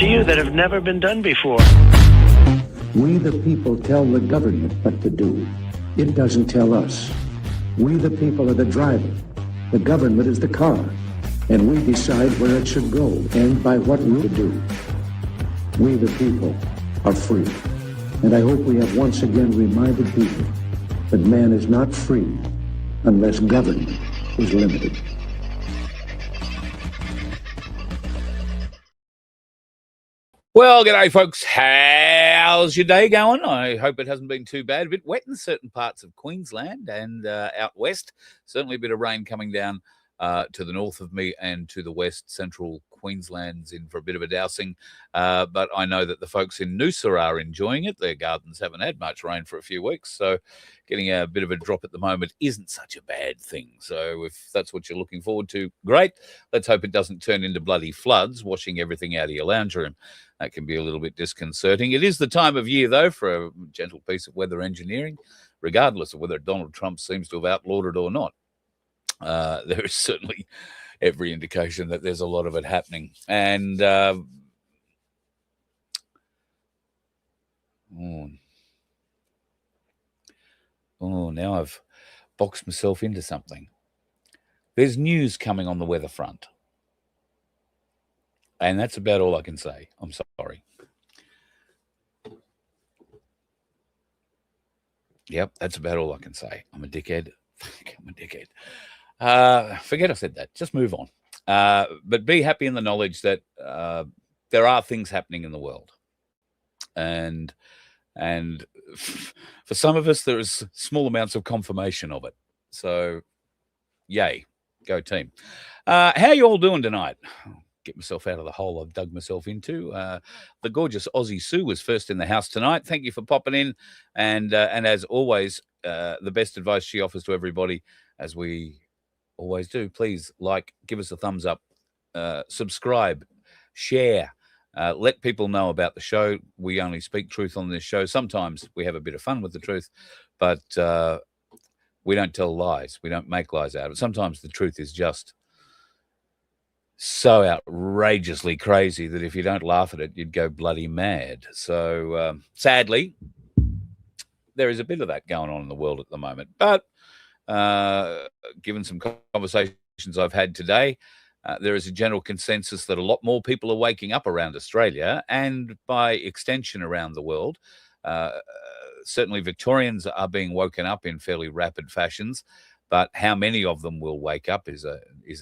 to you that have never been done before. We the people tell the government what to do. It doesn't tell us. We the people are the driver. The government is the car. And we decide where it should go and by what route to do. We the people are free. And I hope we have once again reminded people that man is not free unless government is limited. Well, g'day, folks. How's your day going? I hope it hasn't been too bad. A bit wet in certain parts of Queensland and out west. Certainly a bit of rain coming down to the north of me and to the west. Central Queensland's in for a bit of a dousing. But I know that the folks in Noosa are enjoying it. Their gardens haven't had much rain for a few weeks. So getting a bit of a drop at the moment isn't such a bad thing. So if that's what you're looking forward to, great. Let's hope it doesn't turn into bloody floods, washing everything out of your lounge room. That can be a little bit disconcerting. It is the time of year, though, for a gentle piece of weather engineering, regardless of whether Donald Trump seems to have outlawed it or not. There is certainly every indication that there's a lot of it happening. And now I've boxed myself into something. There's news coming on the weather front. And that's about all I can say. I'm sorry. Yep, that's about all I can say. I'm a dickhead. I'm a dickhead. Forget I said that. Just move on. But be happy in the knowledge that there are things happening in the world. And for some of us, there is small amounts of confirmation of it. So, yay. Go team. How are you all doing tonight? Get myself out of the hole I've dug myself into. The gorgeous Aussie Sue was first in the house tonight. Thank you for popping in. And as always, the best advice she offers to everybody, as we always do, please give us a thumbs up, subscribe, share, let people know about the show. We only speak truth on this show. Sometimes we have a bit of fun with the truth, but we don't tell lies. We don't make lies out of it. Sometimes the truth is just so outrageously crazy that if you don't laugh at it, you'd go bloody mad. So sadly, there is a bit of that going on in the world at the moment. But given some conversations I've had today, there is a general consensus that a lot more people are waking up around Australia and by extension around the world. Certainly Victorians are being woken up in fairly rapid fashions, but how many of them will wake up is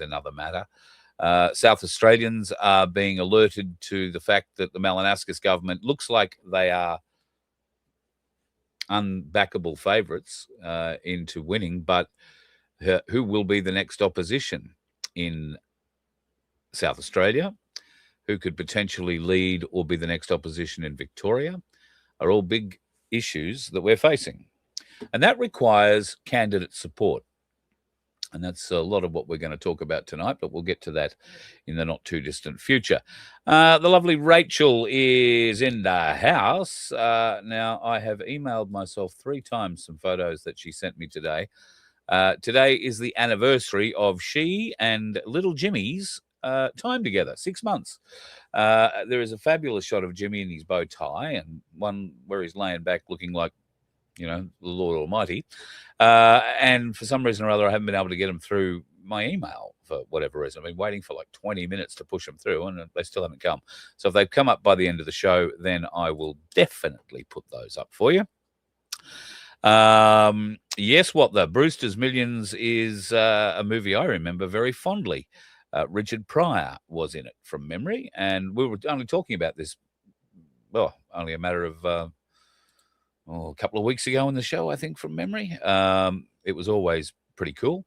another matter. South Australians are being alerted to the fact that the Malinakis government looks like they are unbackable favourites into winning, but who will be the next opposition in South Australia, who could potentially lead or be the next opposition in Victoria, are all big issues that we're facing. And that requires candidate support. And that's a lot of what we're going to talk about tonight, but we'll get to that in the not too distant future. The lovely Rachel is in the house. Now, I have emailed myself 3 times some photos that she sent me today. Today is the anniversary of she and little Jimmy's time together, 6 months. There is a fabulous shot of Jimmy in his bow tie and one where he's laying back looking like, the Lord Almighty. And for some reason or other, I haven't been able to get them through my email for whatever reason. I've been waiting for like 20 minutes to push them through, and they still haven't come. So if they've come up by the end of the show, then I will definitely put those up for you. Yes, What the Brewster's Millions is a movie I remember very fondly. Richard Pryor was in it from memory, and we were only talking about this, only a matter of a couple of weeks ago in the show, I think, from memory. It was always pretty cool.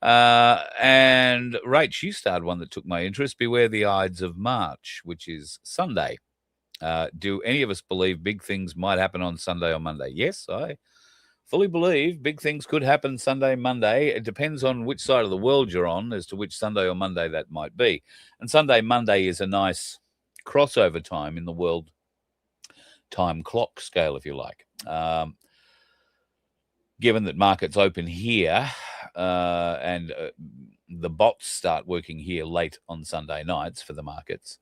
And Rach, you started one that took my interest, Beware the Ides of March, which is Sunday. Do any of us believe big things might happen on Sunday or Monday? Yes, I fully believe big things could happen Sunday, Monday. It depends on which side of the world you're on as to which Sunday or Monday that might be. And Sunday, Monday is a nice crossover time in the world time clock scale, if you like. Given that markets open here and the bots start working here late on Sunday nights for the markets,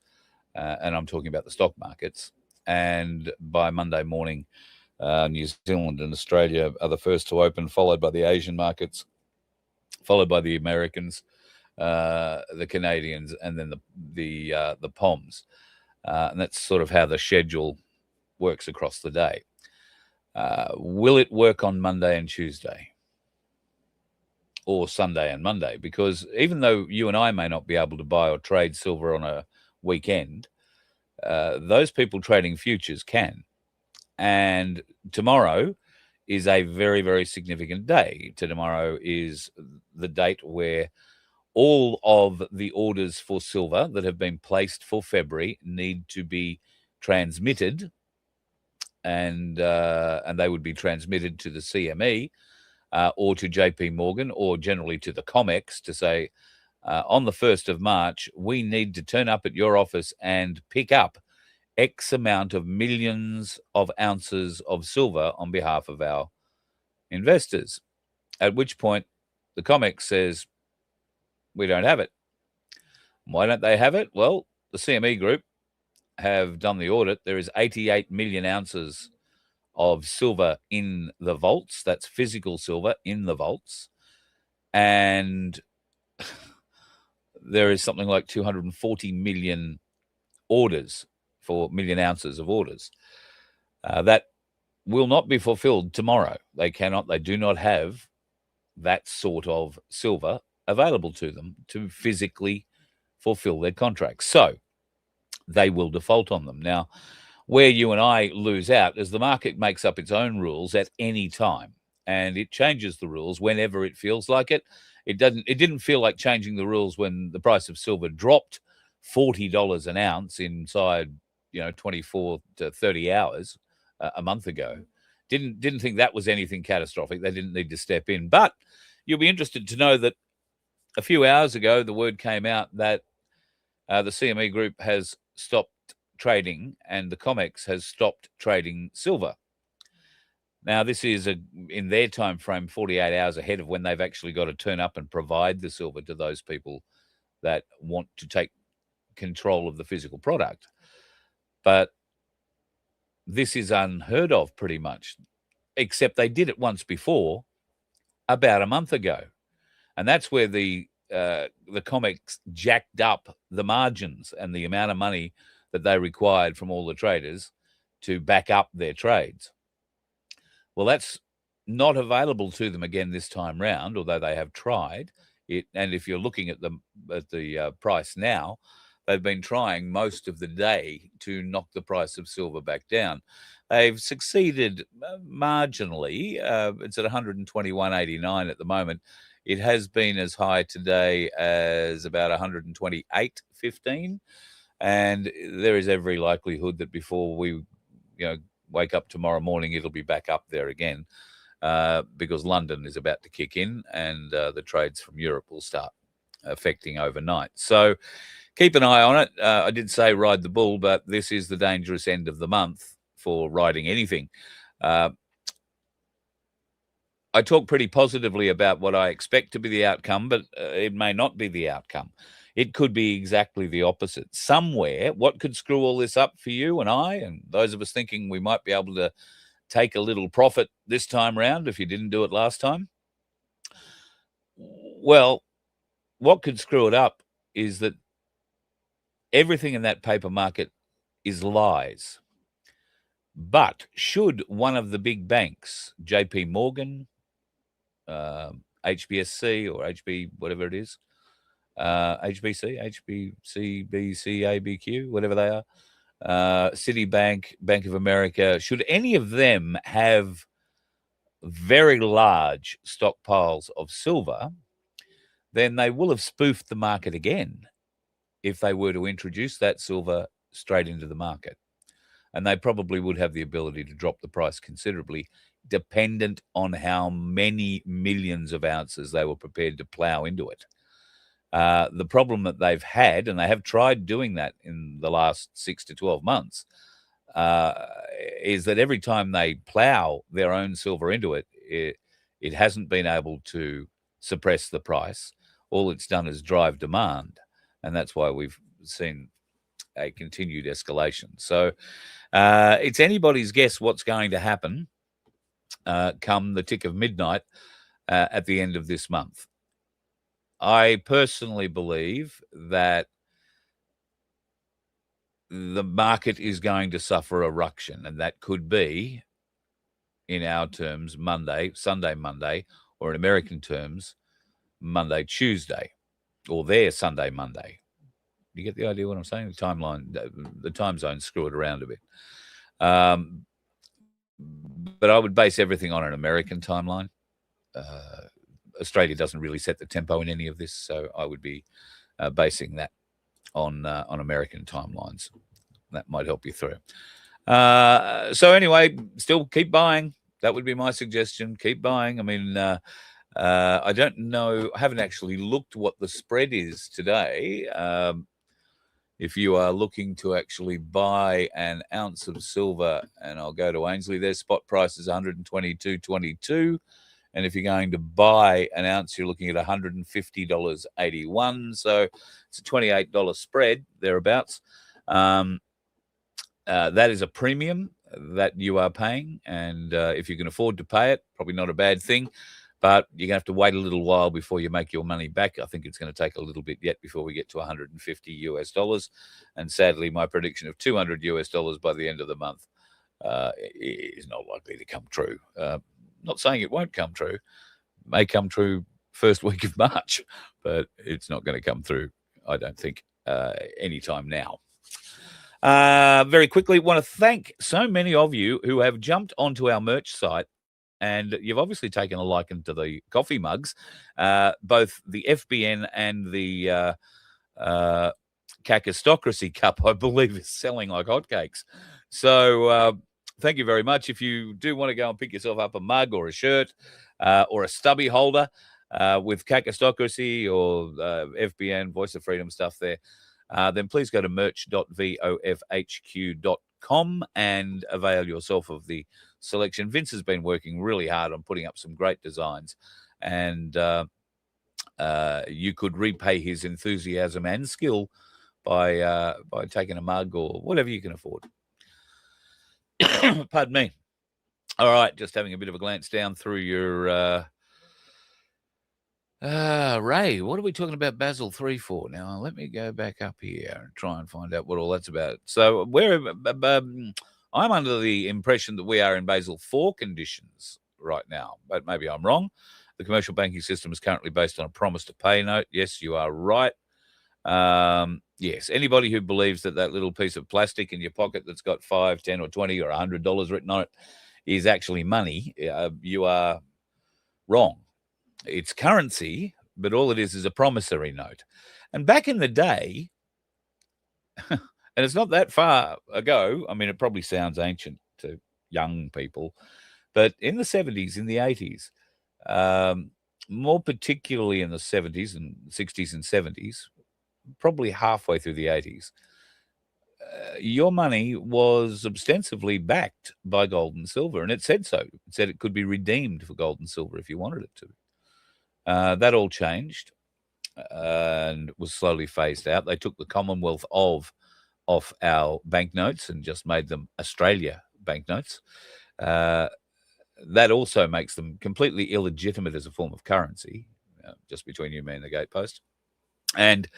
and I'm talking about the stock markets. And by Monday morning, New Zealand and Australia are the first to open, followed by the Asian markets, followed by the Americans, the Canadians, and then the POMs. And that's sort of how the schedule works across the day. Will it work on Monday and Tuesday? Or Sunday and Monday? Because even though you and I may not be able to buy or trade silver on a weekend, those people trading futures can. And tomorrow is a very, very significant day. Tomorrow is the date where all of the orders for silver that have been placed for February need to be transmitted, and they would be transmitted to the CME or to JP Morgan, or generally to the COMEX, to say, on the 1st of March, we need to turn up at your office and pick up X amount of millions of ounces of silver on behalf of our investors. At which point the COMEX says, we don't have it. Why don't they have it? Well, the CME group have done the audit. There is 88 million ounces of silver in the vaults. That's physical silver in the vaults. And there is something like 240 million orders for million ounces of orders. That will not be fulfilled tomorrow. They do not have that sort of silver available to them to physically fulfill their contracts. So they will default on them. Now, where you and I lose out is the market makes up its own rules at any time, and it changes the rules whenever it feels like it. It didn't feel like changing the rules when the price of silver dropped $40 an ounce inside 24 to 30 hours a month ago. Didn't think that was anything catastrophic. They didn't need to step in. But you'll be interested to know that a few hours ago, the word came out that the CME group has stopped trading and the COMEX has stopped trading silver. Now, this is in their time frame 48 hours ahead of when they've actually got to turn up and provide the silver to those people that want to take control of the physical product. But this is unheard of pretty much, except they did it once before about a month ago. And that's where the COMEX jacked up the margins and the amount of money that they required from all the traders to back up their trades. Well, that's not available to them again this time round, although they have tried it. And if you're looking at the price now, they've been trying most of the day to knock the price of silver back down. They've succeeded marginally. It's at 121.89 at the moment. It has been as high today as about 128.15. And there is every likelihood that before we wake up tomorrow morning, it'll be back up there again, because London is about to kick in and the trades from Europe will start affecting overnight. So keep an eye on it. I did say ride the bull, but this is the dangerous end of the month for riding anything. I talk pretty positively about what I expect to be the outcome, but it may not be the outcome. It could be exactly the opposite. Somewhere, what could screw all this up for you and I, and those of us thinking we might be able to take a little profit this time round if you didn't do it last time? Well, what could screw it up is that everything in that paper market is lies. But should one of the big banks, JP Morgan, HBSC or HB, whatever it is, HBC, BC, ABQ, whatever they are, Citibank, Bank of America, should any of them have very large stockpiles of silver, then they will have spoofed the market again if they were to introduce that silver straight into the market. And they probably would have the ability to drop the price considerably, dependent on how many millions of ounces they were prepared to plow into it. The problem that they've had, and they have tried doing that in the last 6 to 12 months, is that every time they plow their own silver into it, it hasn't been able to suppress the price. All it's done is drive demand. And that's why we've seen a continued escalation. So it's anybody's guess what's going to happen come the tick of midnight at the end of this month. I personally believe that the market is going to suffer a ruction, and that could be, in our terms, Sunday, Monday, or in American terms, Monday, Tuesday, or their Sunday, Monday. You get the idea what I'm saying? The timeline, the time zones screw it around a bit. But I would base everything on an American timeline. Australia doesn't really set the tempo in any of this, so I would be basing that on American timelines. That might help you through. So anyway, still keep buying. That would be my suggestion. Keep buying. I mean, I don't know. I haven't actually looked what the spread is today. If you are looking to actually buy an ounce of silver, and I'll go to Ainsley, their spot price is 122.22. And if you're going to buy an ounce, you're looking at $150.81. So it's a $28 spread, thereabouts. That is a premium that you are paying. And if you can afford to pay it, probably not a bad thing. But you're going to have to wait a little while before you make your money back. I think it's going to take a little bit yet before we get to $150. And sadly, my prediction of $200 by the end of the month is not likely to come true. Not saying it won't come true. It may come true first week of March, but it's not going to come through, I don't think, anytime now. Very quickly, want to thank so many of you who have jumped onto our merch site. And you've obviously taken a liking to the coffee mugs, both the FBN and the Cacistocracy Cup, I believe, is selling like hotcakes. So thank you very much. If you do want to go and pick yourself up a mug or a shirt or a stubby holder with Cacistocracy or FBN, Voice of Freedom stuff there, then please go to merch.vofhq.com and avail yourself of the selection. Vince has been working really hard on putting up some great designs, and you could repay his enthusiasm and skill by taking a mug or whatever you can afford. Pardon me. All right, just having a bit of a glance down through your Ray, what are we talking about Basel 3 for? Now, let me go back up here and try and find out what all that's about. So I'm under the impression that we are in Basel 4 conditions right now, but maybe I'm wrong. The commercial banking system is currently based on a promise to pay note. Yes, you are right. Yes, anybody who believes that little piece of plastic in your pocket that's got $5, $10, or $20 or $100 written on it is actually money, you are wrong. It's currency, but all it is a promissory note. And back in the day, and it's not that far ago, I mean, it probably sounds ancient to young people, but in the 70s, in the 80s, more particularly in the 70s and 60s and 70s, probably halfway through the 80s, your money was ostensibly backed by gold and silver, and it said so. It said it could be redeemed for gold and silver if you wanted it to. That all changed and was slowly phased out. They took the Commonwealth off our banknotes and just made them Australia banknotes. That also makes them completely illegitimate as a form of currency, just between you, me, and the gatepost. And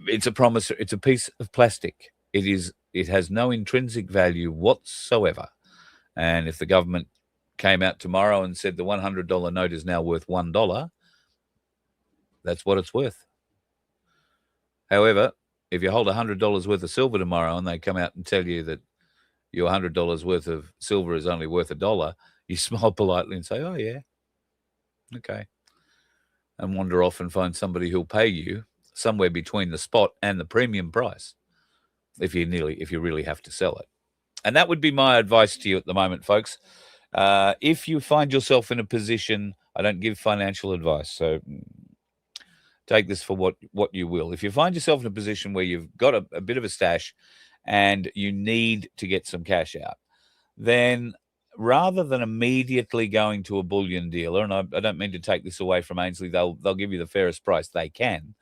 it's a promise. It's a piece of plastic. It has no intrinsic value whatsoever. And if the government came out tomorrow and said the $100 note is now worth $1, that's what it's worth. However, if you hold $100 worth of silver tomorrow and they come out and tell you that your $100 worth of silver is only worth $1, you smile politely and say, oh, yeah, okay, and wander off and find somebody who'll pay you somewhere between the spot and the premium price if you really have to sell it. And that would be my advice to you at the moment, folks. If you find yourself in a position, I don't give financial advice, so take this for what you will. If you find yourself in a position where you've got a bit of a stash and you need to get some cash out, then rather than immediately going to a bullion dealer, and I don't mean to take this away from Ainsley, they'll give you the fairest price they can,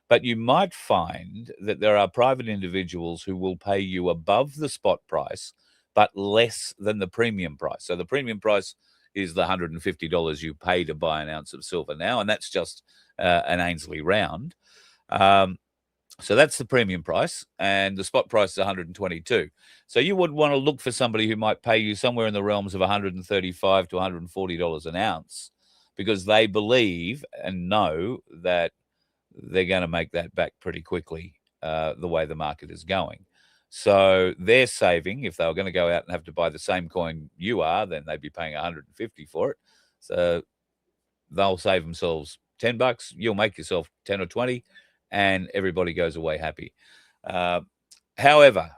But you might find that there are private individuals who will pay you above the spot price, but less than the premium price. So the premium price is the $150 you pay to buy an ounce of silver now, and that's just an Ainsley round. So that's the premium price, and the spot price is 122. So you would want to look for somebody who might pay you somewhere in the realms of $135 to $140 an ounce, because they believe and know that they're going to make that back pretty quickly, the way the market is going. So they're saving. If they were going to go out and have to buy the same coin you are, then they'd be paying $150 for it. So they'll save themselves $10. You'll make yourself 10 or 20, and everybody goes away happy. However,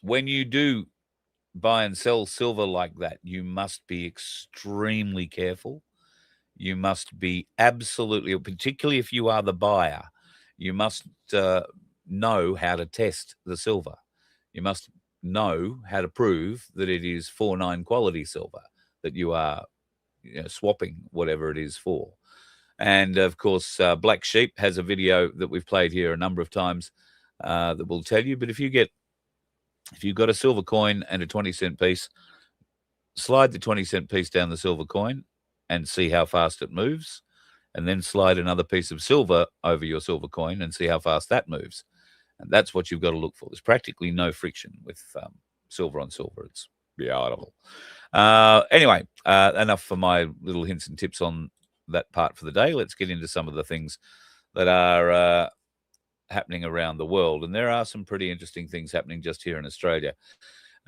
when you do buy and sell silver like that, you must be extremely careful. You must be absolutely, particularly if you are the buyer, you must know how to test the silver. You must know how to prove that it is 4.9 quality silver that you are swapping whatever it is for. And of course, Black Sheep has a video that we've played here a number of times that will tell you. But if you've got a silver coin and a 20-cent piece, slide the 20-cent piece down the silver coin and see how fast it moves, and then slide another piece of silver over your silver coin and see how fast that moves. And that's what you've got to look for. There's practically no friction with silver on silver. It's beautiful. Anyway, enough for my little hints and tips on that part for the day. Let's get into some of the things that are happening around the world. And there are some pretty interesting things happening just here in Australia.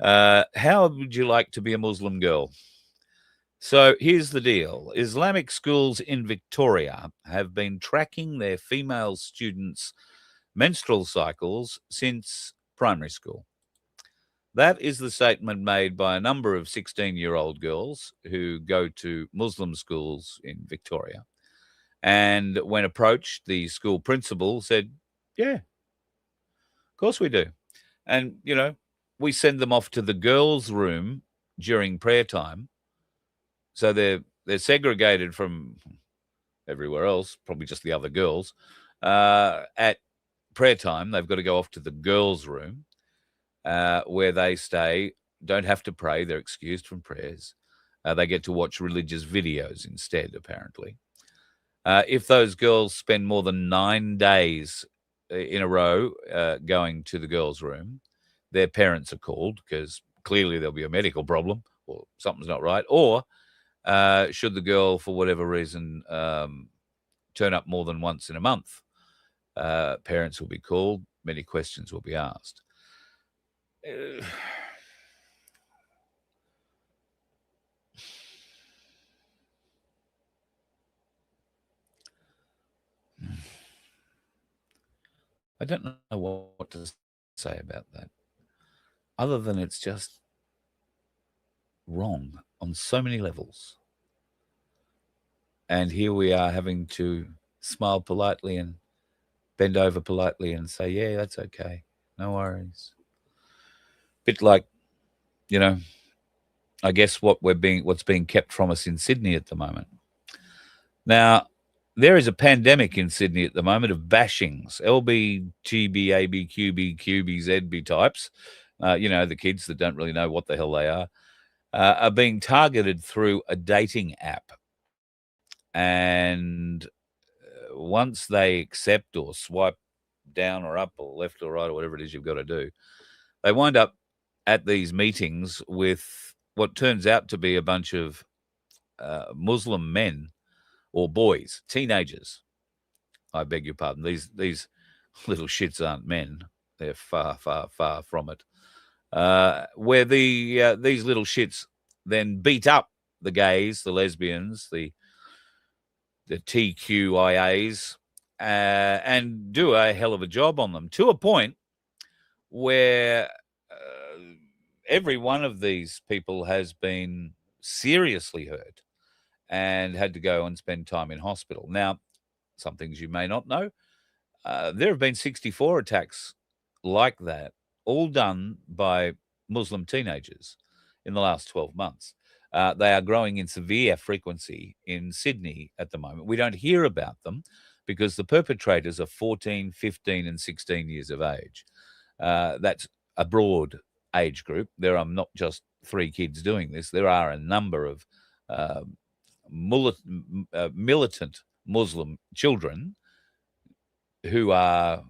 How would you like to be a Muslim girl? So here's the deal. Islamic schools in Victoria have been tracking their female students' menstrual cycles since primary school. That is the statement made by a number of 16-year-old girls who go to Muslim schools in Victoria. And when approached, the school principal said, yeah, of course we do. And, we send them off to the girls' room during prayer time. So they're segregated from everywhere else, probably just the other girls. At prayer time, they've got to go off to the girls' room where they stay, don't have to pray. They're excused from prayers. They get to watch religious videos instead, apparently. If those girls spend more than 9 days in a row going to the girls' room, their parents are called, because clearly there'll be a medical problem or something's not right. Or should the girl, for whatever reason, turn up more than once in a month, parents will be called, many questions will be asked. I don't know what to say about that, other than it's just wrong on so many levels. And here we are having to smile politely and bend over politely and say, yeah, that's okay. No worries. Bit like, I guess what's being kept from us in Sydney at the moment. Now, there is a pandemic in Sydney at the moment of bashings, LB, TB, AB, QB, QB, ZB types, the kids that don't really know what the hell they are being targeted through a dating app. And once they accept or swipe down or up or left or right or whatever it is you've got to do, they wind up at these meetings with what turns out to be a bunch of Muslim men or boys, teenagers. I beg your pardon. These little shits aren't men. They're far, far, far from it. Where these little shits then beat up the gays, the lesbians, the TQIAs, and do a hell of a job on them, to a point where every one of these people has been seriously hurt and had to go and spend time in hospital. Now, some things you may not know, there have been 64 attacks like that, all done by Muslim teenagers in the last 12 months. They are growing in severe frequency in Sydney at the moment. We don't hear about them because the perpetrators are 14, 15, and 16 years of age. That's a broad age group. There are not just 3 kids doing this. There are a number of militant Muslim children who are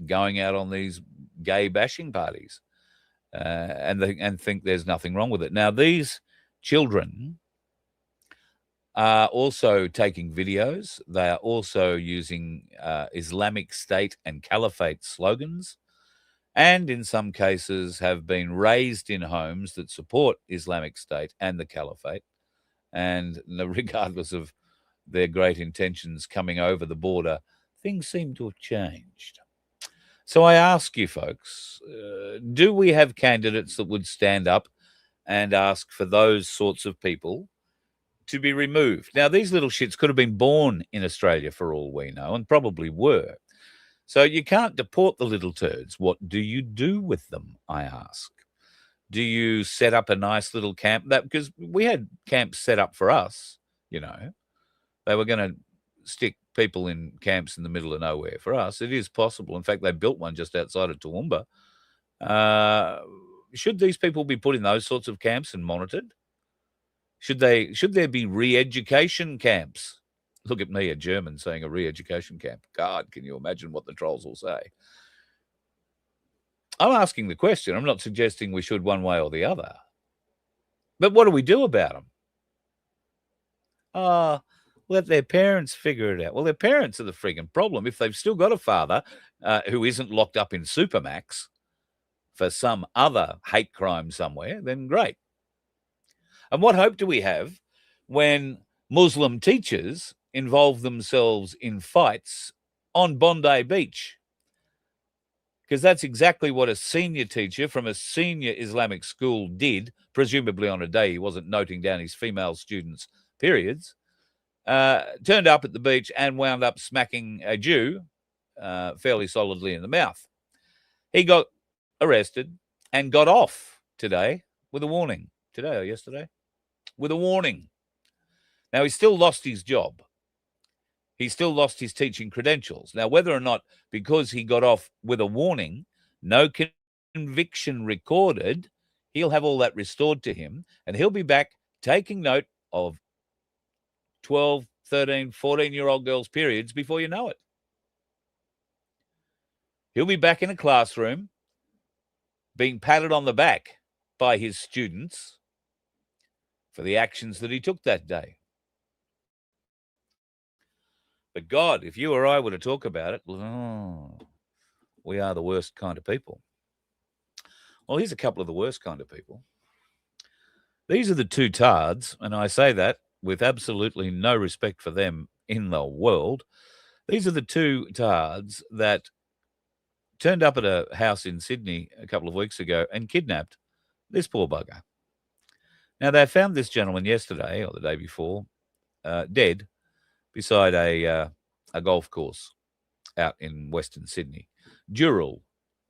going out on these gay bashing parties and think there's nothing wrong with it. Now, these children are also taking videos. They are also using Islamic State and Caliphate slogans, and in some cases have been raised in homes that support Islamic State and the Caliphate. And regardless of their great intentions coming over the border, things seem to have changed. So I ask you folks, do we have candidates that would stand up and ask for those sorts of people to be removed? Now, these little shits could have been born in Australia for all we know, and probably were. So you can't deport the little turds. What do you do with them, I ask? Do you set up a nice little camp? Because we had camps set up for us, you know. They were going to stick people in camps in the middle of nowhere for us. It is possible. In fact, they built one just outside of Toowoomba. Should these people be put in those sorts of camps and monitored? Should there be re-education camps? Look at me, a German, saying a re-education camp. God, can you imagine what the trolls will say? I'm asking the question. I'm not suggesting we should one way or the other. But what do we do about them? Let their parents figure it out. Well, their parents are the frigging problem. If they've still got a father who isn't locked up in Supermax for some other hate crime somewhere, then great. And what hope do we have when Muslim teachers involve themselves in fights on Bondi Beach? Because that's exactly what a senior teacher from a senior Islamic school did, presumably on a day he wasn't noting down his female students' periods, turned up at the beach and wound up smacking a Jew fairly solidly in the mouth. He got arrested and got off today with a warning. Today or yesterday? With a warning. Now, he still lost his job. He still lost his teaching credentials. Now, whether or not, because he got off with a warning, no conviction recorded, he'll have all that restored to him, and he'll be back taking note of 12, 13, 14-year-old girls' periods before you know it. He'll be back in a classroom being patted on the back by his students for the actions that he took that day. But God, if you or I were to talk about it, we are the worst kind of people. Well, here's a couple of the worst kind of people. These are the 2 tards, and I say that with absolutely no respect for them in the world. These are the 2 tards that turned up at a house in Sydney a couple of weeks ago and kidnapped this poor bugger. Now, they found this gentleman yesterday or the day before, dead, beside a golf course out in Western Sydney. Dural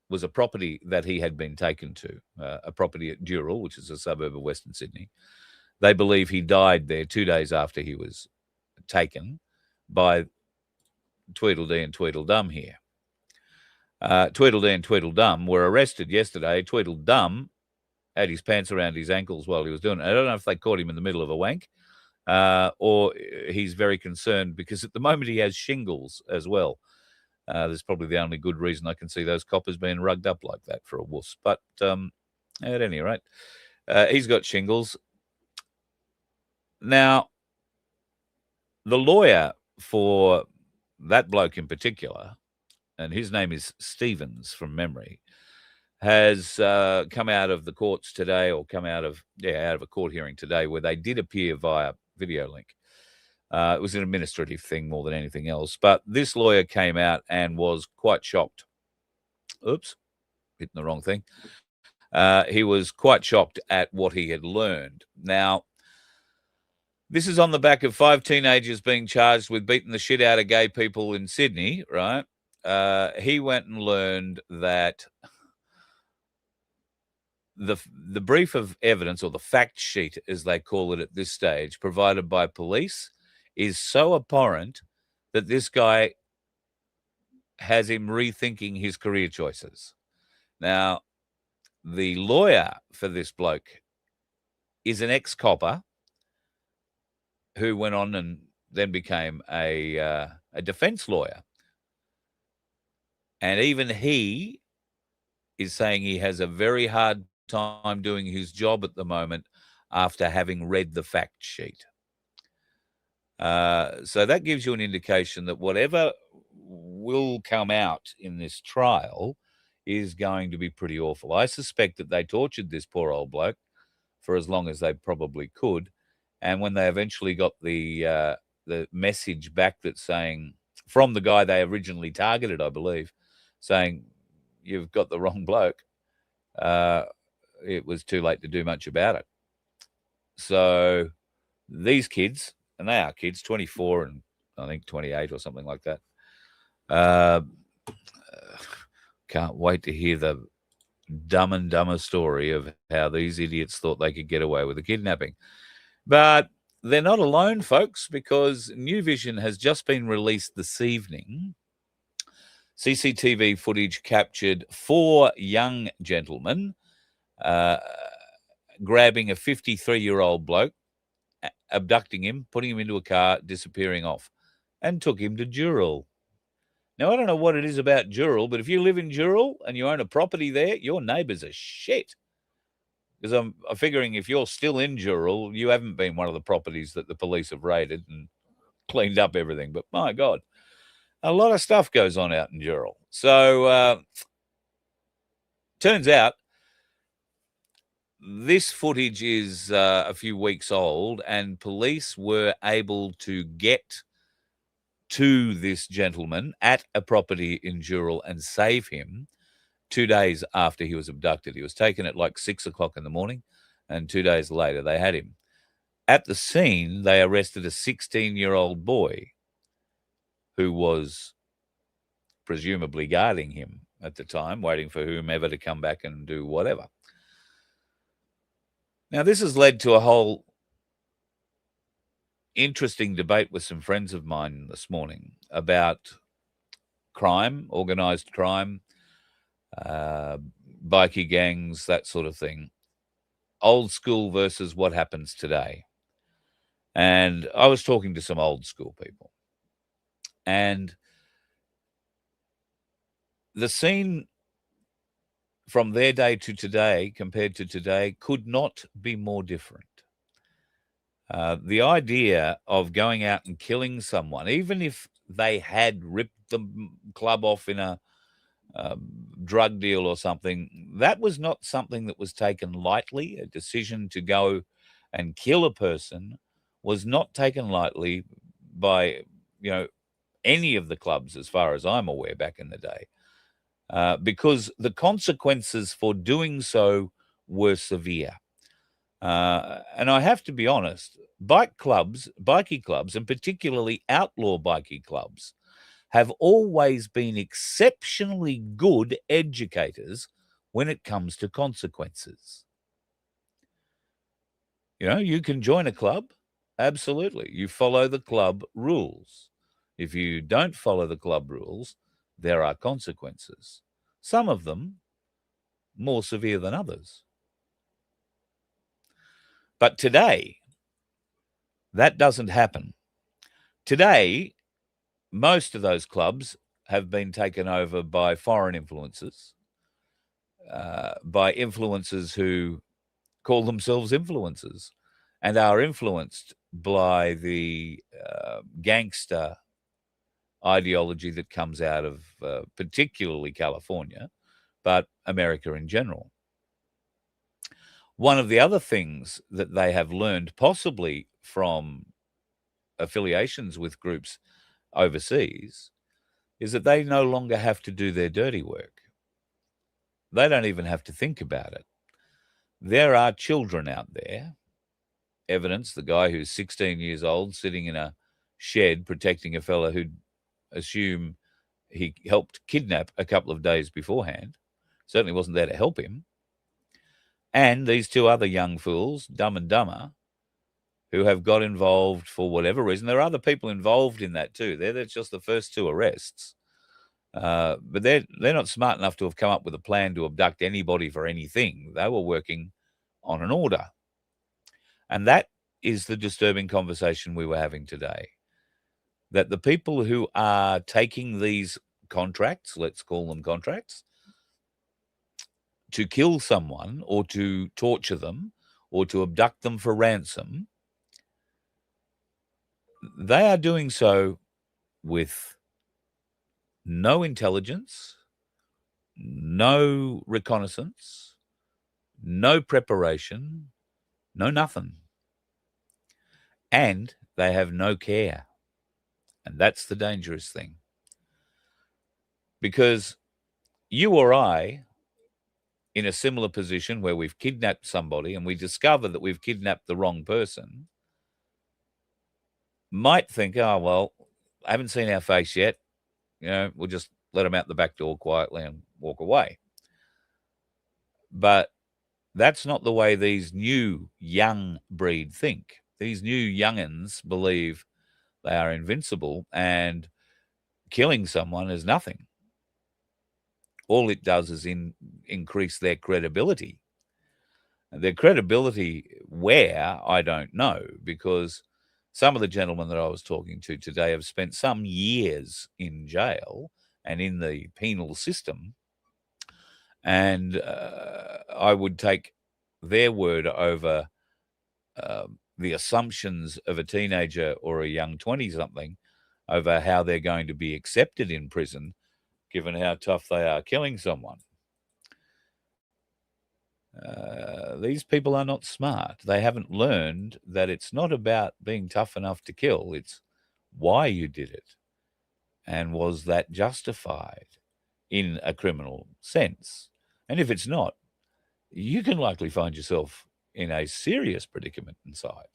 was a property that he had been taken to, a property at Dural, which is a suburb of Western Sydney. They believe he died there 2 days after he was taken by Tweedledee and Tweedledum here. Tweedledee and Tweedledum were arrested yesterday. Tweedledum had his pants around his ankles while he was doing it. I don't know if they caught him in the middle of a wank, or he's very concerned because at the moment he has shingles as well. There's probably the only good reason I can see those coppers being rugged up like that for a wuss. But at any rate, he's got shingles. Now, the lawyer for that bloke in particular, and his name is Stevens from memory, has come out of the courts today, or come out of a court hearing today where they did appear via video link. It was an administrative thing more than anything else. But this lawyer came out and was quite shocked. Oops, hitting the wrong thing. He was quite shocked at what he had learned. Now, this is on the back of 5 teenagers being charged with beating the shit out of gay people in Sydney, right? He went and learned that the brief of evidence, or the fact sheet, as they call it at this stage, provided by police is so abhorrent that this guy has him rethinking his career choices. Now, the lawyer for this bloke is an ex-copper who went on and then became a defense lawyer. And even he is saying he has a very hard time doing his job at the moment after having read the fact sheet. So that gives you an indication that whatever will come out in this trial is going to be pretty awful. I suspect that they tortured this poor old bloke for as long as they probably could. And when they eventually got the message back that's saying, from the guy they originally targeted, I believe, saying, you've got the wrong bloke, it was too late to do much about it. So these kids, and they are kids, 24 and I think 28 or something like that, can't wait to hear the Dumb and Dumber story of how these idiots thought they could get away with a kidnapping. But they're not alone, folks, because New Vision has just been released this evening. CCTV footage captured 4 young gentlemen grabbing a 53-year-old bloke, abducting him, putting him into a car, disappearing off, and took him to Dural. Now, I don't know what it is about Dural, but if you live in Dural and you own a property there, your neighbours are shit. Because I'm figuring if you're still in Dural, you haven't been one of the properties that the police have raided and cleaned up everything. But my God, a lot of stuff goes on out in Dural. So turns out this footage is a few weeks old, and police were able to get to this gentleman at a property in Dural and save him 2 days after he was abducted. He was taken at like 6 o'clock in the morning, and 2 days later they had him. At the scene, they arrested a 16-year-old boy who was presumably guarding him at the time, waiting for whomever to come back and do whatever. Now, this has led to a whole interesting debate with some friends of mine this morning about crime, organized crime, bikie gangs, that sort of thing. Old school versus what happens today. And I was talking to some old school people. And the scene from their day to today, compared to today, could not be more different. The idea of going out and killing someone, even if they had ripped the club off in a drug deal or something, that was not something that was taken lightly. A decision to go and kill a person was not taken lightly by, any of the clubs, as far as I'm aware, back in the day, because the consequences for doing so were severe. And I have to be honest, bikie clubs, and particularly outlaw bikie clubs, have always been exceptionally good educators when it comes to consequences. You can join a club. Absolutely. You follow the club rules. If you don't follow the club rules, there are consequences. Some of them more severe than others. But today, that doesn't happen. Today, most of those clubs have been taken over by foreign influencers, by influencers who call themselves influencers and are influenced by the gangster ideology that comes out of particularly California, but America in general. One of the other things that they have learned, possibly from affiliations with groups overseas, is that they no longer have to do their dirty work. They don't even have to think about it. There are children out there. Evidence, the guy who's 16 years old sitting in a shed protecting a fella who'd assume he helped kidnap a couple of days beforehand, certainly wasn't there to help him. And these 2 other young fools, Dumb and Dumber, who have got involved for whatever reason. There are other people involved in that too. That's just the first 2 arrests. But they're not smart enough to have come up with a plan to abduct anybody for anything. They were working on an order. And that is the disturbing conversation we were having today. That the people who are taking these contracts, let's call them contracts, to kill someone or to torture them or to abduct them for ransom, they are doing so with no intelligence, no reconnaissance, no preparation, no nothing. And they have no care. And that's the dangerous thing. Because you or I, in a similar position where we've kidnapped somebody and we discover that we've kidnapped the wrong person, might think, oh, well, I haven't seen our face yet. We'll just let them out the back door quietly and walk away. But that's not the way these new young breed think. These new young'uns believe they are invincible and killing someone is nothing. All it does is increase their credibility. Their credibility where, I don't know, because some of the gentlemen that I was talking to today have spent some years in jail and in the penal system, and I would take their word over the assumptions of a teenager or a young 20-something over how they're going to be accepted in prison, given how tough they are killing someone. These people are not smart. They haven't learned that it's not about being tough enough to kill. It's why you did it. And was that justified in a criminal sense? And if it's not, you can likely find yourself in a serious predicament inside.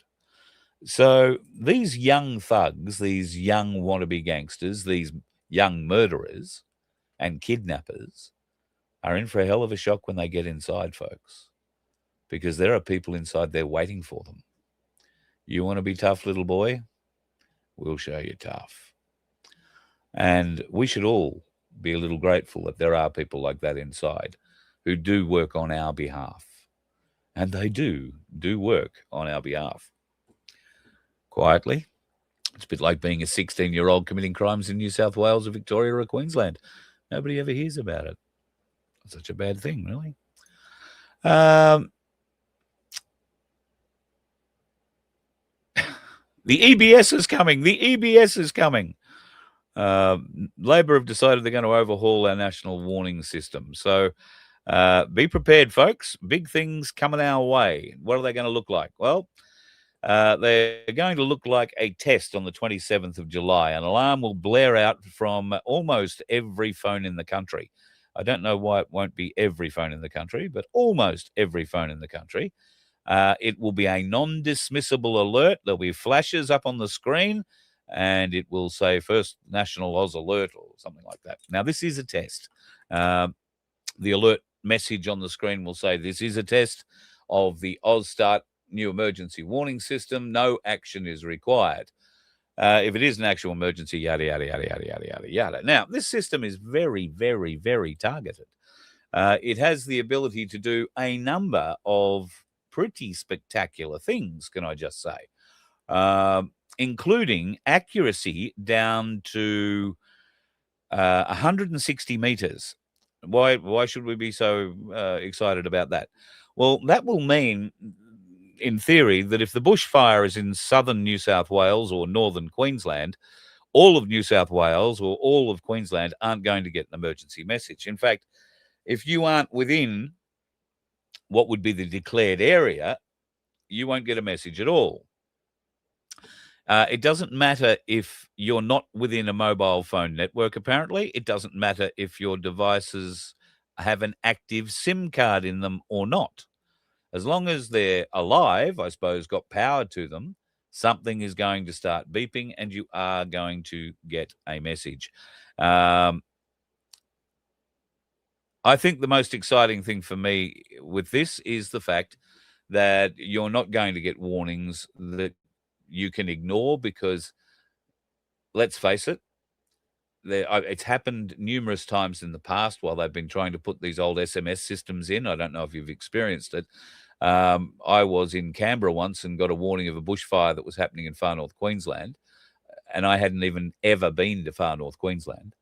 So these young thugs, these young wannabe gangsters, these young murderers and kidnappers are in for a hell of a shock when they get inside, folks, because there are people inside there waiting for them. You want to be tough, little boy? We'll show you tough. And we should all be a little grateful that there are people like that inside who do work on our behalf. And they do work on our behalf. Quietly. It's a bit like being a 16-year-old committing crimes in New South Wales or Victoria or Queensland. Nobody ever hears about it. It's such a bad thing, really. The EBS is coming. The EBS is coming. Labor have decided they're going to overhaul our national warning system. So be prepared, folks. Big things coming our way. What are they going to look like? Well, they're going to look like a test on the 27th of July. An alarm will blare out from almost every phone in the country. I don't know why it won't be every phone in the country, but almost every phone in the country. It will be a non-dismissible alert. There'll be flashes up on the screen, and it will say First National Oz Alert or something like that. Now, this is a test. The alert message on the screen will say this is a test of the AusStart new emergency warning system. No action is required. If it is an actual emergency, yada, yada, yada, yada, yada, yada, yada. Now, this system is very, very, very targeted. It has the ability to do a number of pretty spectacular things, can I just say, including accuracy down to 160 meters. Why should we be so excited about that? Well, that will mean, in theory, that if the bushfire is in southern New South Wales or northern Queensland, all of New South Wales or all of Queensland aren't going to get an emergency message. In fact, if you aren't within what would be the declared area, you won't get a message at all. It doesn't matter if you're not within a mobile phone network, apparently. It doesn't matter if your devices have an active SIM card in them or not. As long as they're alive, I suppose, got power to them, something is going to start beeping and you are going to get a message. I think the most exciting thing for me with this is the fact that you're not going to get warnings that you can ignore because, let's face it, it's happened numerous times in the past while they've been trying to put these old SMS systems in. I don't know if you've experienced it. I was in Canberra once and got a warning of a bushfire that was happening in far north Queensland, and I hadn't even ever been to far north Queensland.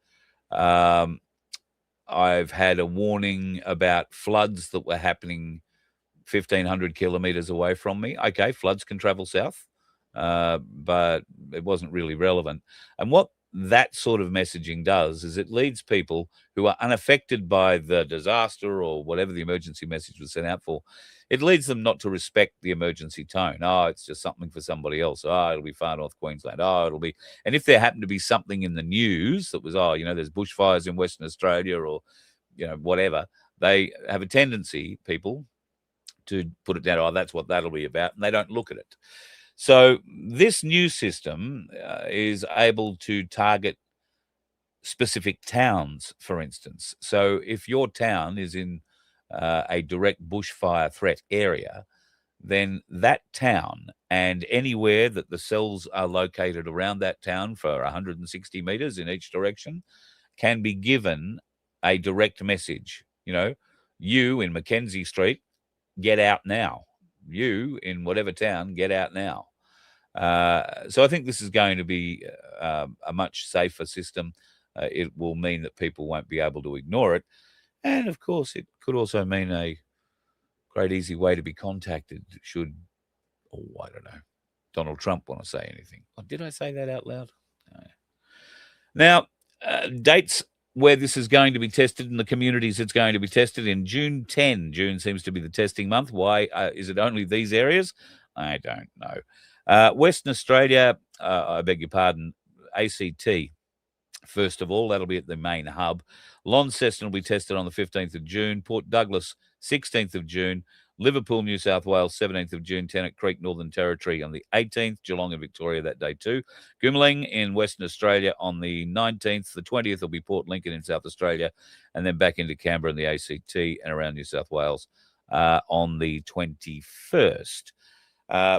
I've had a warning about floods that were happening 1,500 kilometres away from me. Okay, floods can travel south, but it wasn't really relevant. And what that sort of messaging does is it leads people who are unaffected by the disaster or whatever the emergency message was sent out for. It leads them not to respect the emergency tone. Oh, it's just something for somebody else. Oh, it'll be far north Queensland. Oh, it'll be. And if there happened to be something in the news that was, oh, there's bushfires in Western Australia or, whatever, they have a tendency, people, to put it down. Oh, that's what that'll be about. And they don't look at it. So this new system is able to target specific towns, for instance. So if your town is in a direct bushfire threat area, then that town and anywhere that the cells are located around that town for 160 meters in each direction can be given a direct message. You in Mackenzie Street, get out now. You in whatever town, get out now. So I think this is going to be a much safer system. It will mean that people won't be able to ignore it. And, of course, it could also mean a great easy way to be contacted should, I don't know, Donald Trump want to say anything. Oh, did I say that out loud? No. Now, dates where this is going to be tested in the communities it's going to be tested in June 10. June seems to be the testing month. Why is it only these areas? I don't know. Western Australia, I beg your pardon, ACT, first of all, that'll be at the main hub. Launceston will be tested on the 15th of June. Port Douglas, 16th of June. Liverpool, New South Wales, 17th of June. Tennant Creek, Northern Territory on the 18th. Geelong and Victoria that day too. Goomalling in Western Australia on the 19th. The 20th will be Port Lincoln in South Australia. And then back into Canberra and the ACT and around New South Wales on the 21st.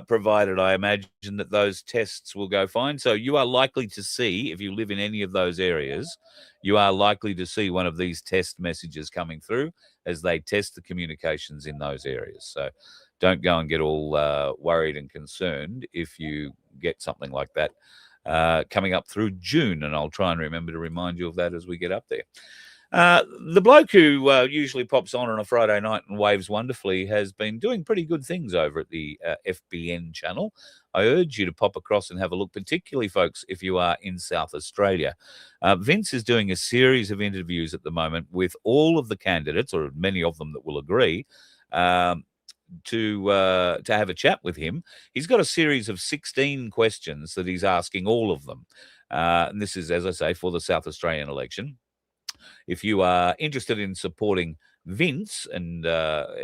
Provided, I imagine, that those tests will go fine. So you are likely to see, if you live in any of those areas, you are likely to see one of these test messages coming through as they test the communications in those areas. So don't go and get all worried and concerned if you get something like that coming up through June. And I'll try and remember to remind you of that as we get up there. The bloke who usually pops on a Friday night and waves wonderfully has been doing pretty good things over at the FBN channel. I urge you to pop across and have a look, particularly, folks, if you are in South Australia. Vince is doing a series of interviews at the moment with all of the candidates, or many of them that will agree, to have a chat with him. He's got a series of 16 questions that he's asking all of them. And this is, as I say, for the South Australian election. If you are interested in supporting Vince, and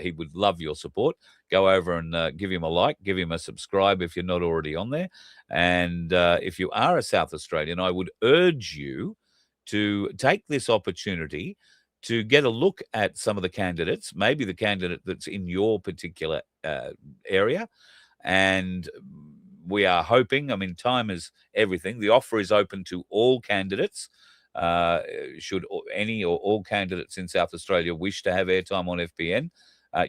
he would love your support, go over and give him a like, give him a subscribe if you're not already on there. And if you are a South Australian, I would urge you to take this opportunity to get a look at some of the candidates, maybe the candidate that's in your particular area. And we are hoping, time is everything. The offer is open to all candidates. Should any or all candidates in South Australia wish to have airtime on FBN,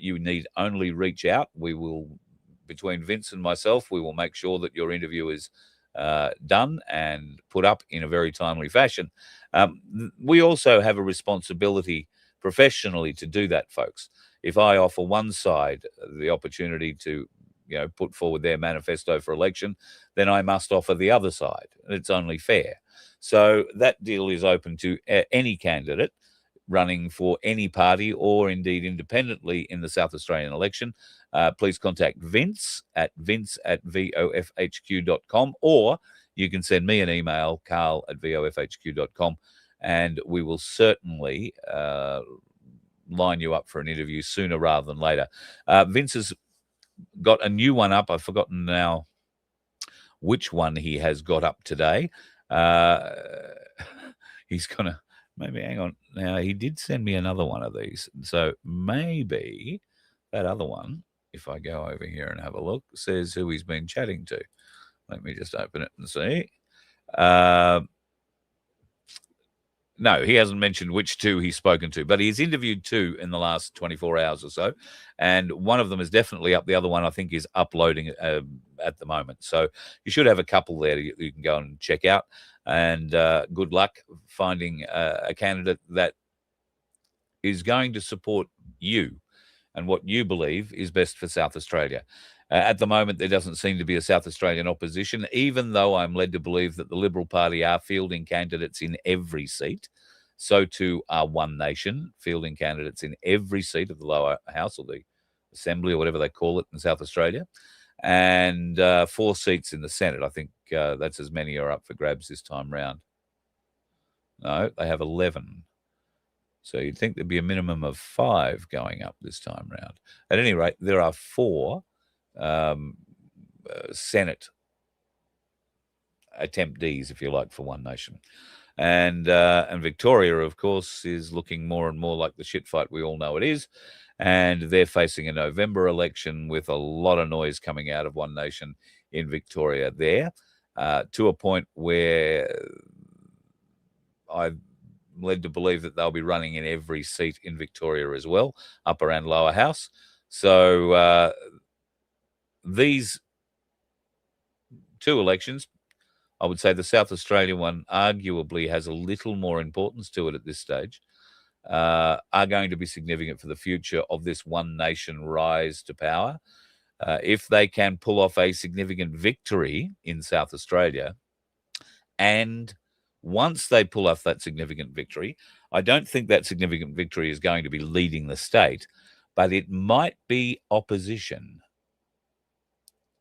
you need only reach out. We will, between Vince and myself, we will make sure that your interview is done and put up in a very timely fashion. We also have a responsibility professionally to do that, folks. If I offer one side the opportunity to put forward their manifesto for election, then I must offer the other side. It's only fair. So that deal is open to any candidate running for any party or indeed independently in the South Australian election. Please contact Vince at vofhq.com, or you can send me an email, carl@vofhq.com, and we will certainly line you up for an interview sooner rather than later. Vince has got a new one up. I've forgotten now which one he has got up today. He's gonna maybe hang on. Now, he did send me another one of these, so maybe that other one, if I go over here and have a look, says who he's been chatting to. Let me just open it and see. No, he hasn't mentioned which two he's spoken to, but he's interviewed two in the last 24 hours or so. And one of them is definitely up. The other one, I think, is uploading at the moment. So you should have a couple there you can go and check out. And good luck finding a candidate that is going to support you and what you believe is best for South Australia. At the moment, there doesn't seem to be a South Australian opposition, even though I'm led to believe that the Liberal Party are fielding candidates in every seat. So too are One Nation fielding candidates in every seat of the lower house or the assembly or whatever they call it in South Australia. And 4 seats in the Senate. I think that's as many are up for grabs this time round. No, they have 11. So you'd think there'd be a minimum of 5 going up this time round. At any rate, there are 4 Senate attemptees, if you like, for One Nation. And Victoria, of course, is looking more and more like the shit fight we all know it is. And they're facing a November election with a lot of noise coming out of One Nation in Victoria there, to a point where I'm led to believe that they'll be running in every seat in Victoria as well, upper and lower house. So these 2 elections, I would say the South Australia one arguably has a little more importance to it at this stage, are going to be significant for the future of this One Nation rise to power. If they can pull off a significant victory in South Australia, and once they pull off that significant victory, I don't think that significant victory is going to be leading the state, but it might be opposition.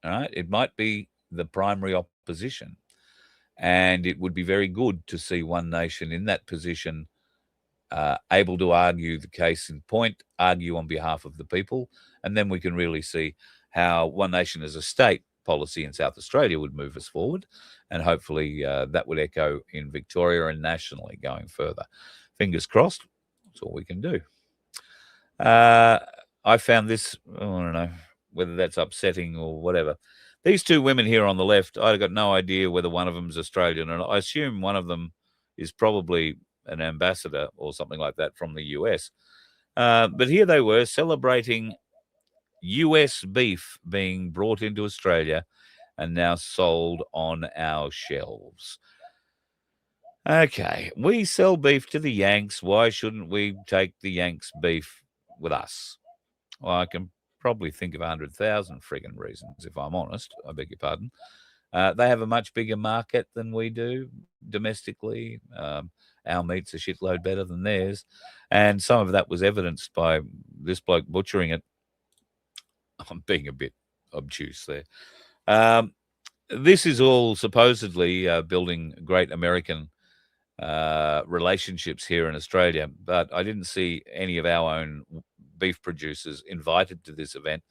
All right? It might be the primary opposition. And it would be very good to see One Nation in that position, able to argue the case in point, argue on behalf of the people, and then we can really see how One Nation as a state policy in South Australia would move us forward, and hopefully that would echo in Victoria and nationally going further. Fingers crossed. That's all we can do. I found this, I don't know whether that's upsetting or whatever. These 2 women here on the left, I got no idea whether one of them is Australian or not. I assume one of them is probably an ambassador or something like that from the US. But here they were celebrating US beef being brought into Australia and now sold on our shelves. Okay, we sell beef to the Yanks. Why shouldn't we take the Yanks' beef with us? Well, I can probably think of 100,000 friggin' reasons, if I'm honest. I beg your pardon. They have a much bigger market than we do domestically. Our meat's a shitload better than theirs. And some of that was evidenced by this bloke butchering it. I'm being a bit obtuse there. This is all supposedly building great American relationships here in Australia, but I didn't see any of our own beef producers invited to this event.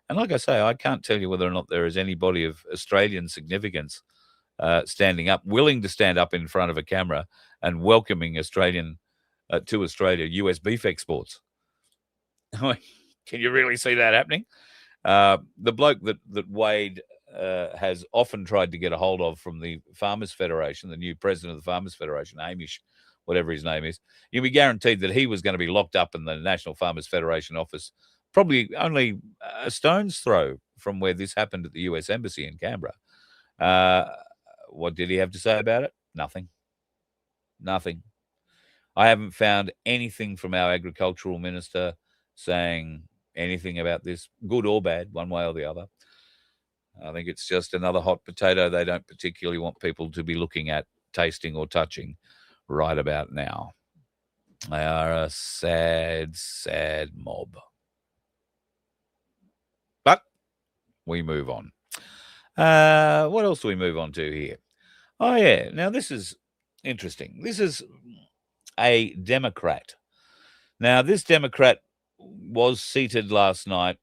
And like I say, I can't tell you whether or not there is anybody of Australian significance standing up, willing to stand up in front of a camera and welcoming to Australia US beef exports. Can you really see that happening? The bloke that Wade has often tried to get a hold of from the Farmers Federation, the new president of the Farmers Federation, Hamish, whatever his name is, you'll be guaranteed that he was going to be locked up in the National Farmers Federation office, probably only a stone's throw from where this happened at the US Embassy in Canberra. What did he have to say about it? Nothing. I haven't found anything from our agricultural minister saying anything about this, good or bad, one way or the other. I think it's just another hot potato they don't particularly want people to be looking at, tasting or touching right about now. They are a sad, sad mob. But we move on. What else do we move on to here? Oh, yeah. Now, this is interesting. This is a Democrat. Now, this Democrat was seated last night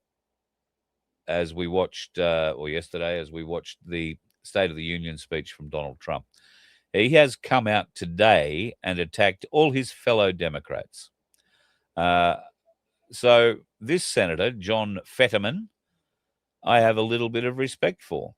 as we watched, or yesterday, as we watched the State of the Union speech from Donald Trump. He has come out today and attacked all his fellow Democrats. So this senator, John Fetterman, I have a little bit of respect for.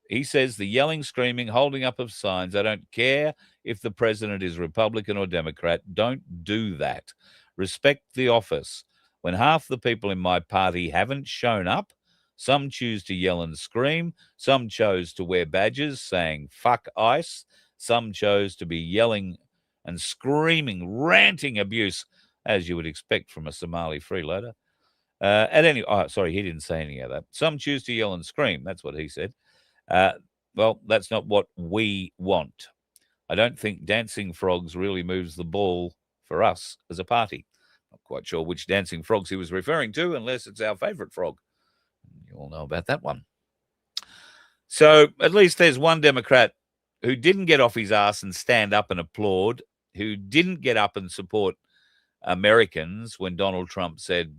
He says the yelling, screaming, holding up of signs, I don't care if the president is Republican or Democrat, don't do that. Respect the office. When half the people in my party haven't shown up, some choose to yell and scream, some chose to wear badges saying fuck ICE, some chose to be yelling and screaming, ranting abuse, as you would expect from a Somali freeloader. Sorry, he didn't say any of that. Some choose to yell and scream. That's what he said. Well, that's not what we want. I don't think dancing frogs really moves the ball for us as a party. Not quite sure which dancing frogs he was referring to, unless it's our favorite frog. You all know about that one. So at least there's one Democrat who didn't get off his ass and stand up and applaud, who didn't get up and support Americans when Donald Trump said,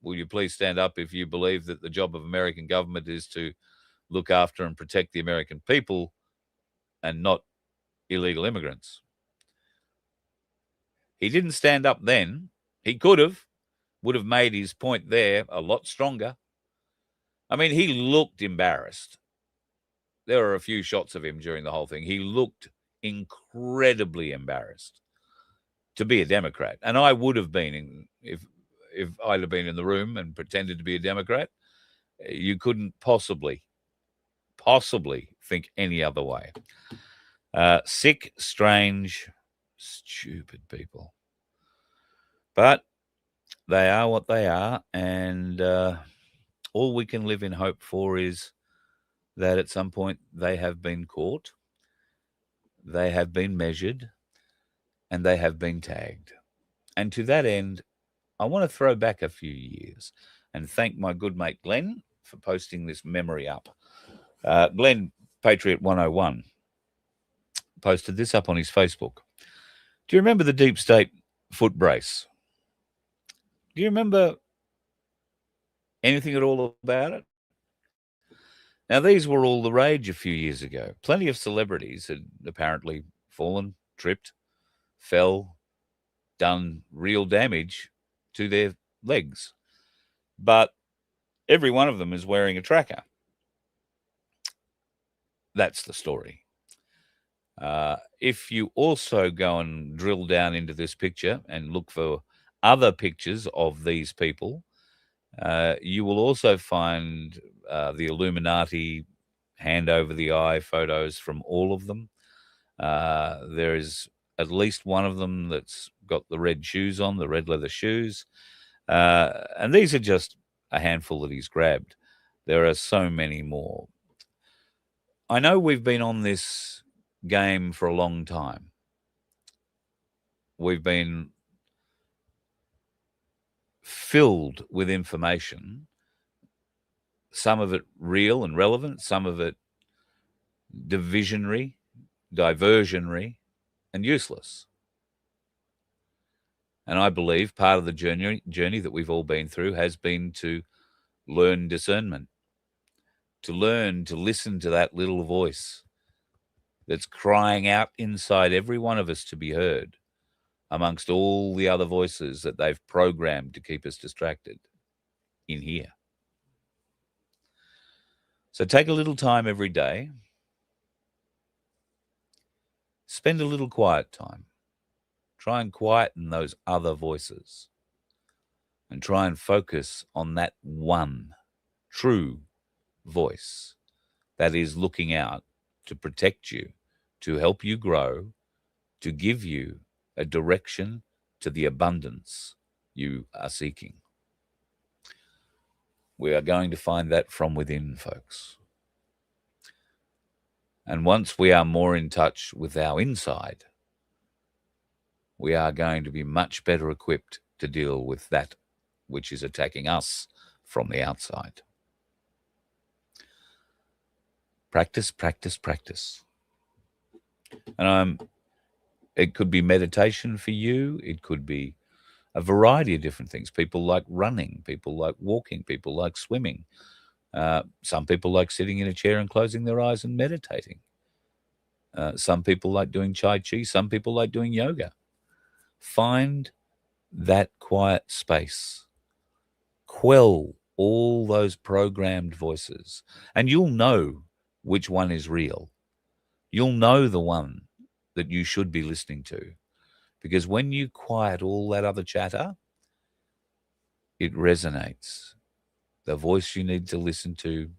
will you please stand up if you believe that the job of American government is to look after and protect the American people and not illegal immigrants. He didn't stand up then. He would have made his point there a lot stronger. I mean, he looked embarrassed. There are a few shots of him during the whole thing. He looked incredibly embarrassed to be a Democrat. And I would have been if I'd have been in the room and pretended to be a Democrat. You couldn't possibly think any other way. Sick, strange, stupid people. But they are what they are, and all we can live in hope for is that at some point they have been caught, they have been measured, and they have been tagged. And to that end, I want to throw back a few years and thank my good mate Glenn for posting this memory up. Glenn, Patriot 101, posted this up on his Facebook. Do you remember the deep state foot brace? Do you remember anything at all about it? Now, these were all the rage a few years ago. Plenty of celebrities had apparently fallen, tripped, fell, done real damage to their legs. But every one of them is wearing a tracker. That's the story. If you also go and drill down into this picture and look for other pictures of these people, you will also find the Illuminati hand over the eye photos from all of them. There is at least one of them that's got the red shoes on, the red leather shoes. And these are just a handful that he's grabbed. There are so many more. I know we've been on this game for a long time. We've been filled with information, some of it real and relevant, some of it diversionary, and useless. And I believe part of the journey that we've all been through has been to learn discernment, to learn to listen to that little voice that's crying out inside every one of us to be heard, amongst all the other voices that they've programmed to keep us distracted in here. So take a little time every day. Spend a little quiet time. Try and quieten those other voices and try and focus on that one true voice that is looking out to protect you, to help you grow, to give you a direction to the abundance you are seeking. We are going to find that from within, folks. And once we are more in touch with our inside, we are going to be much better equipped to deal with that which is attacking us from the outside. Practice, practice, practice. And it could be meditation for you. It could be a variety of different things. People like running. People like walking. People like swimming. Some people like sitting in a chair and closing their eyes and meditating. Some people like doing Tai Chi. Some people like doing yoga. Find that quiet space. Quell all those programmed voices. And you'll know which one is real. You'll know the one that you should be listening to, because when you quiet all that other chatter, it resonates. The voice you need to listen to,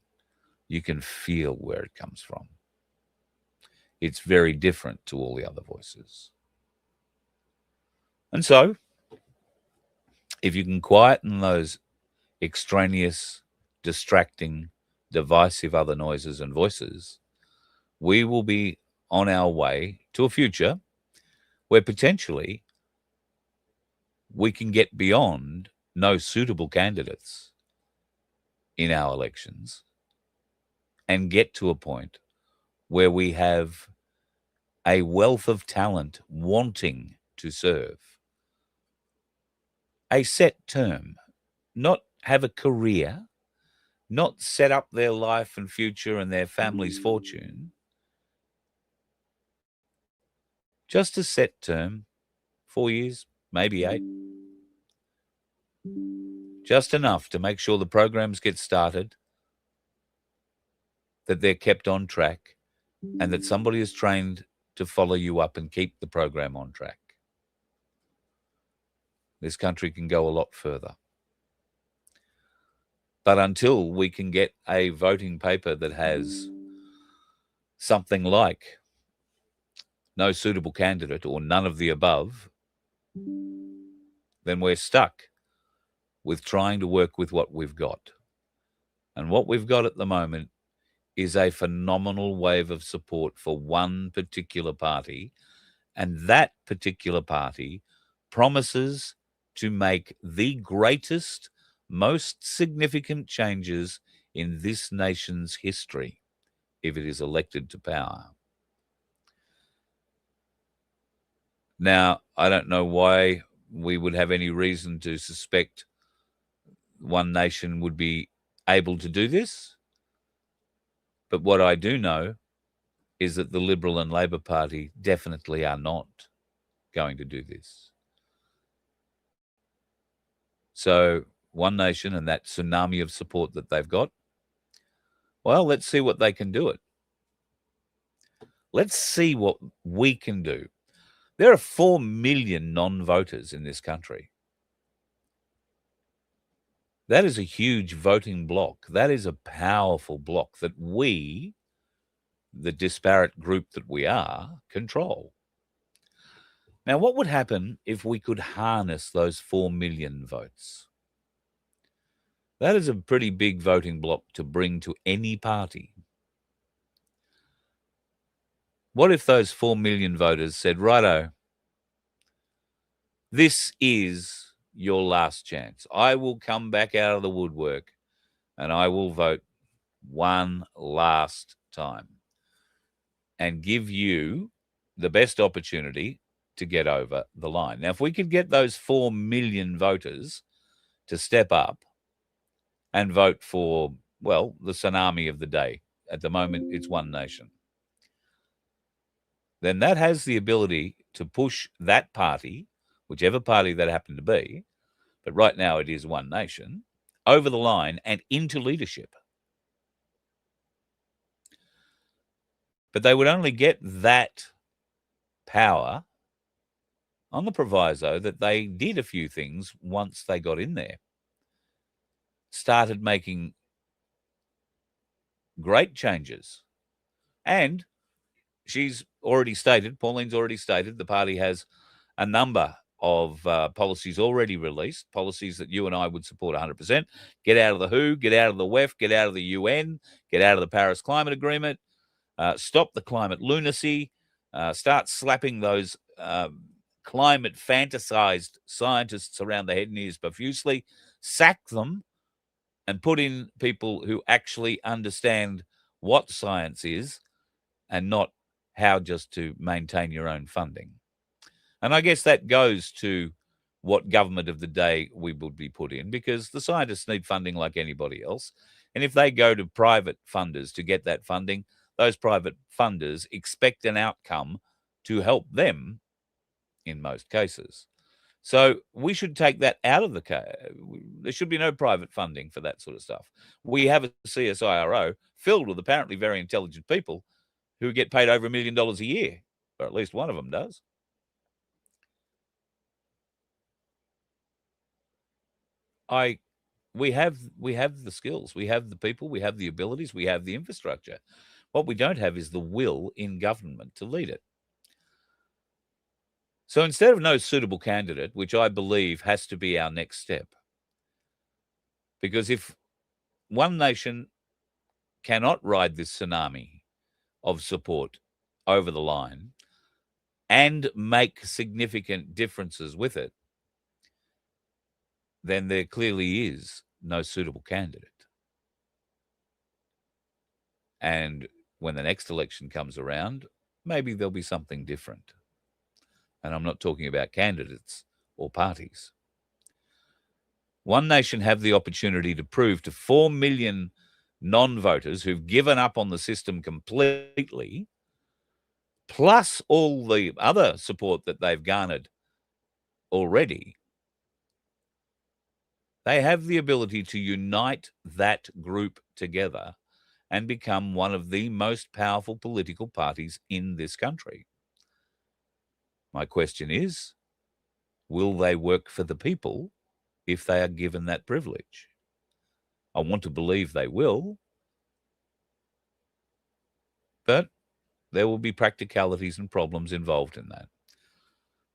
you can feel where it comes from. It's very different to all the other voices. And so, if you can quieten those extraneous, distracting, divisive other noises and voices, we will be on our way to a future where potentially we can get beyond no suitable candidates in our elections and get to a point where we have a wealth of talent wanting to serve a set term, not have a career, not set up their life and future and their family's fortune, just a set term, 4 years, maybe 8, just enough to make sure the programs get started, that they're kept on track, and that somebody is trained to follow you up and keep the program on track. This country can go a lot further. But until we can get a voting paper that has something like no suitable candidate or none of the above, then we're stuck with trying to work with what we've got. And what we've got at the moment is a phenomenal wave of support for one particular party, and that particular party promises to make the greatest, most significant changes in this nation's history if it is elected to power. Now, I don't know why we would have any reason to suspect One Nation would be able to do this. But what I do know is that the Liberal and Labor Party definitely are not going to do this. So One Nation and that tsunami of support that they've got, well, let's see what they can do it. Let's see what we can do. There are 4 million non-voters in this country. That is a huge voting bloc. That is a powerful bloc that we, the disparate group that we are, control. Now, what would happen if we could harness those 4 million votes? That is a pretty big voting bloc to bring to any party. What if those 4 million voters said, righto, this is your last chance. I will come back out of the woodwork and I will vote one last time and give you the best opportunity to get over the line. Now, if we could get those 4 million voters to step up and vote for, well, the tsunami of the day, at the moment it's One Nation, then that has the ability to push that party, whichever party that happened to be, but right now it is One Nation, over the line and into leadership. But they would only get that power on the proviso that they did a few things once they got in there. Started making great changes. And she's already stated, Pauline's already stated, the party has a number of policies already released, policies that you and I would support 100%. Get out of the WHO, get out of the WEF, get out of the UN, get out of the Paris Climate Agreement, stop the climate lunacy, start slapping those climate fantasized scientists around the head and ears profusely, sack them, and put in people who actually understand what science is and not how just to maintain your own funding. And I guess that goes to what government of the day we would be put in, because the scientists need funding like anybody else. And if they go to private funders to get that funding, those private funders expect an outcome to help them in most cases. So we should take that out of the case. There should be no private funding for that sort of stuff. We have a CSIRO filled with apparently very intelligent people who get paid over $1 million a year, or at least one of them does. We have the skills, we have the people, we have the abilities, we have the infrastructure. What we don't have is the will in government to lead it. So instead of no suitable candidate, which I believe has to be our next step, because if one nation cannot ride this tsunami of support over the line and make significant differences with it, then there clearly is no suitable candidate. And when the next election comes around, maybe there'll be something different. And I'm not talking about candidates or parties. One nation have the opportunity to prove to 4 million non-voters who've given up on the system completely, plus all the other support that they've garnered already, they have the ability to unite that group together and become one of the most powerful political parties in this country. My question is, will they work for the people if they are given that privilege? I want to believe they will, but there will be practicalities and problems involved in that.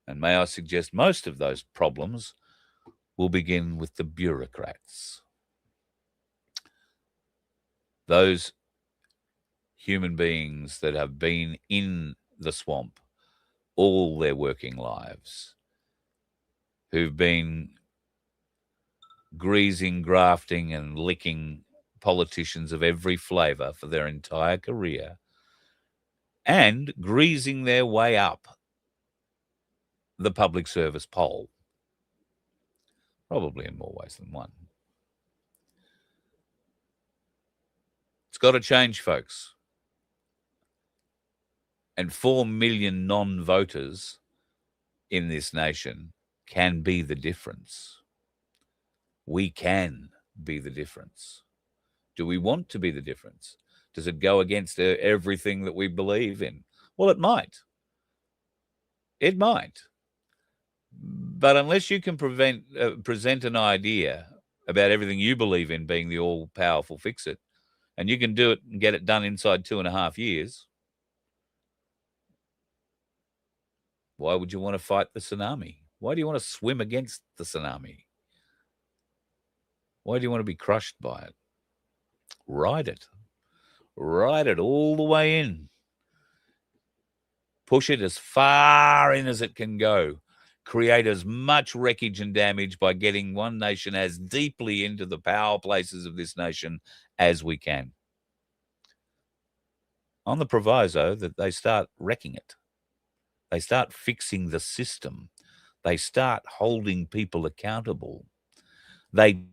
And may I suggest most of those problems will begin with the bureaucrats. Those human beings that have been in the swamp all their working lives, who've been greasing, grafting, and licking politicians of every flavour for their entire career, and greasing their way up the public service pole, probably in more ways than one. It's got to change, folks. And 4 million non-voters in this nation can be the difference. We can be the difference. Do we want to be the difference? Does it go against everything that we believe in? Well, it might. It might. But unless you can present an idea about everything you believe in being the all-powerful fix-it, and you can do it and get it done inside 2.5 years, why would you want to fight the tsunami? Why do you want to swim against the tsunami? Why do you want to be crushed by it? Ride it. Ride it all the way in. Push it as far in as it can go. Create as much wreckage and damage by getting one nation as deeply into the power places of this nation as we can. On the proviso that they start wrecking it. They start fixing the system. They start holding people accountable. They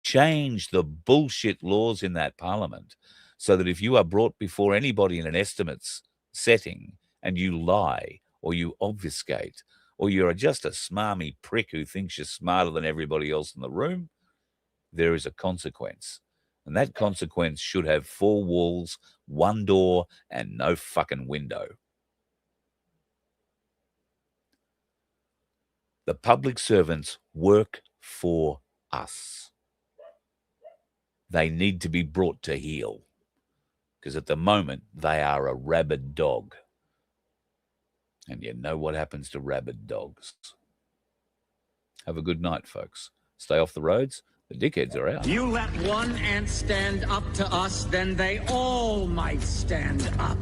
change the bullshit laws in that parliament so that if you are brought before anybody in an estimates setting and you lie or you obfuscate or you're just a smarmy prick who thinks you're smarter than everybody else in the room, there is a consequence. And that consequence should have 4 walls, 1 door, and no fucking window. The public servants work for us. They need to be brought to heel because at the moment they are a rabid dog. And you know what happens to rabid dogs. Have a good night, folks. Stay off the roads. The dickheads are out. You let one ant stand up to us, then they all might stand up.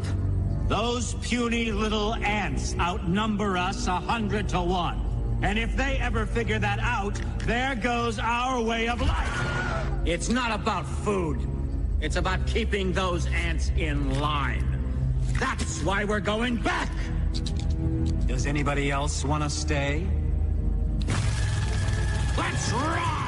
Those puny little ants outnumber us 100 to 1. And if they ever figure that out, there goes our way of life. It's not about food. It's about keeping those ants in line. That's why we're going back. Does anybody else want to stay? Let's rock!